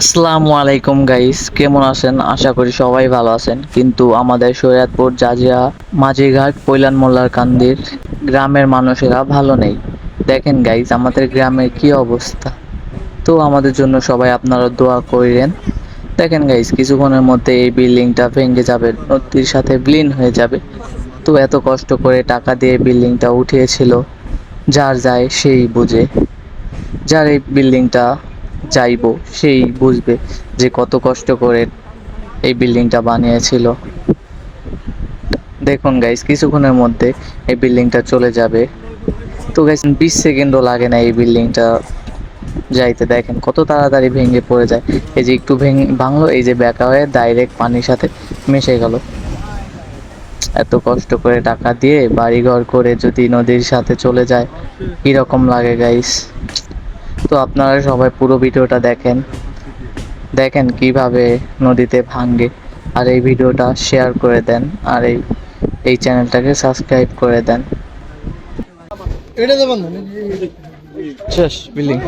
আসসালামু আলাইকুম গাইস, কেমন আছেন? আশা করি সবাই ভালো আছেন। কিন্তু আমাদের শরীয়তপুর জাজিয়া মাঝিঘাট পৈলান মোল্লার কান্দির গ্রামের মানুষেরা ভালো নেই। দেখেন গাইস, আমাদের গ্রামের কি অবস্থা। তো আমাদের জন্য সবাই আপনারা দোয়া করেন। দেখেন গাইস, কিছুক্ষণের মধ্যে এই বিল্ডিংটা ভেঙে যাবে, নদীর সাথে বিলীন হয়ে যাবে। তো এত কষ্ট করে টাকা দিয়ে বিল্ডিংটা উঠিয়েছিল, যার যায় সেই বুঝে। যার এই বিল্ডিংটা চাইবো সেই বুঝবে যে কত কষ্ট করে এই বিল্ডিংটা বানিয়েছিল। দেখুন গাইস, কিছুক্ষণের মধ্যে এই বিল্ডিংটা চলে যাবে। তো গাইস, 20 সেকেন্ডও লাগে না এই বিল্ডিংটা যাইতে। দেখেন কত তাড়াতাড়ি ভেঙে পড়ে যায়। এই যে একটু ভাঙলো, এই যে বেঁকা হয়ে ডাইরেক্ট পানির সাথে মিশে গেল। এত কষ্ট করে টাকা দিয়ে বাড়িঘর করে যদি নদীর সাথে চলে যায়, কিরকম লাগে গাইস। তো আপনারা সবাই পুরো ভিডিওটা দেখেন, দেখেন কিভাবে নদীতে ভাঙ্গে। আর এই ভিডিওটা শেয়ার করে দেন, আর এই চ্যানেলটাকে সাবস্ক্রাইব করে দেন। এটা দেবেন না শেষ বিল্ডিং।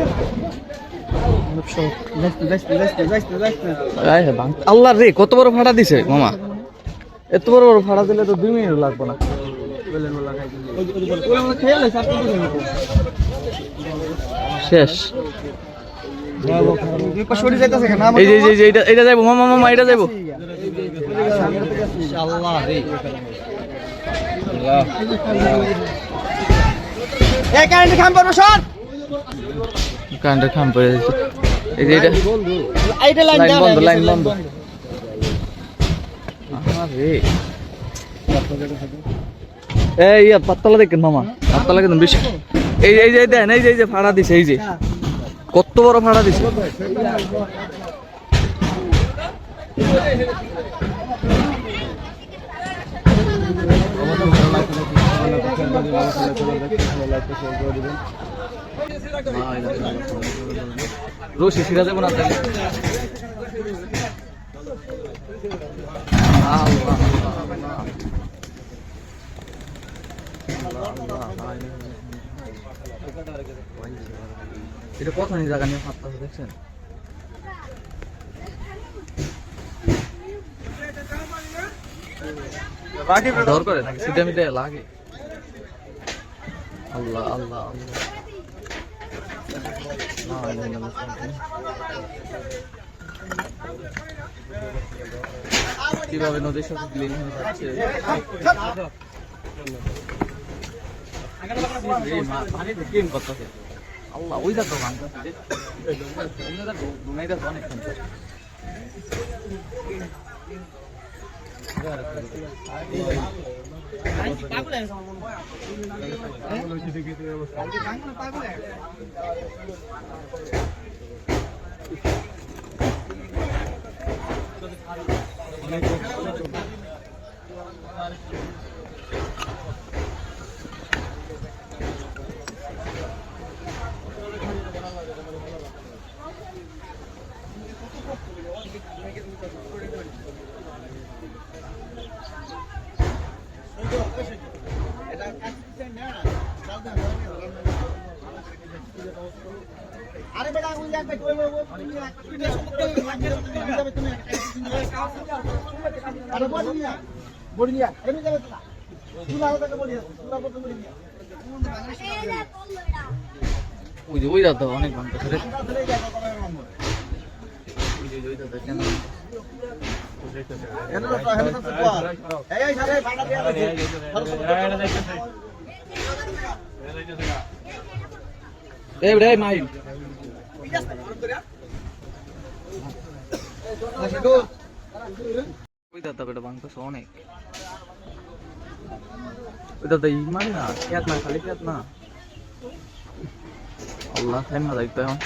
আল্লাহ রে, কত বড় ফাটা দিছে মামা। এত বড় বড় ফাটা দিলে তো 2 মিনিট লাগবে না। শেষ। এই যে এই যে এটা যাইবো মামা, মামা এটা যাইবো। কারেন্টের খাম পড়ে যাচ্ছে। এই যে এটা লাইন বন্ধ, লাইন বন্ধ। আরে এই পাতলা দেখেন মামা, পাতলা দেখেন বেশি। এই যে দেন, এই যে ফাড়া দিছে, এই যে কত বড় ফাড়া দিছে। রশি ছিড়া যাবো না তাহলে। এটা কতখানি জায়গা নিয়ে হাত পাশে দেখছেন। ডর করে নাকি সিধা মিটে লাগে। আল্লাহ আল্লাহ আল্লাহ। কিভাবে নদীর সাথে বিলীন হয়ে যাচ্ছে। আল্লাহ, ওই দেখো অনেক আরে বেটা ওই যাবে তুই আরে বড়ি নিয়া এমনি যাবে না তুই লাগা থেকে বড়ি তুই লাগা বড়ি নিয়া ওই দাদা অনেক ভাঙতে রে। ওই দাদা কেন এনে তো হেলে তো কোয়া এই সারে ভাঙা দিয়া আছে এই রে মাইল ওই দাদা বেটা ভাঙতেছে অনেক। ওই দাদা মানে না খেত না, খালি খেত না। আল্লাহ টাইম না দেখতে এখন।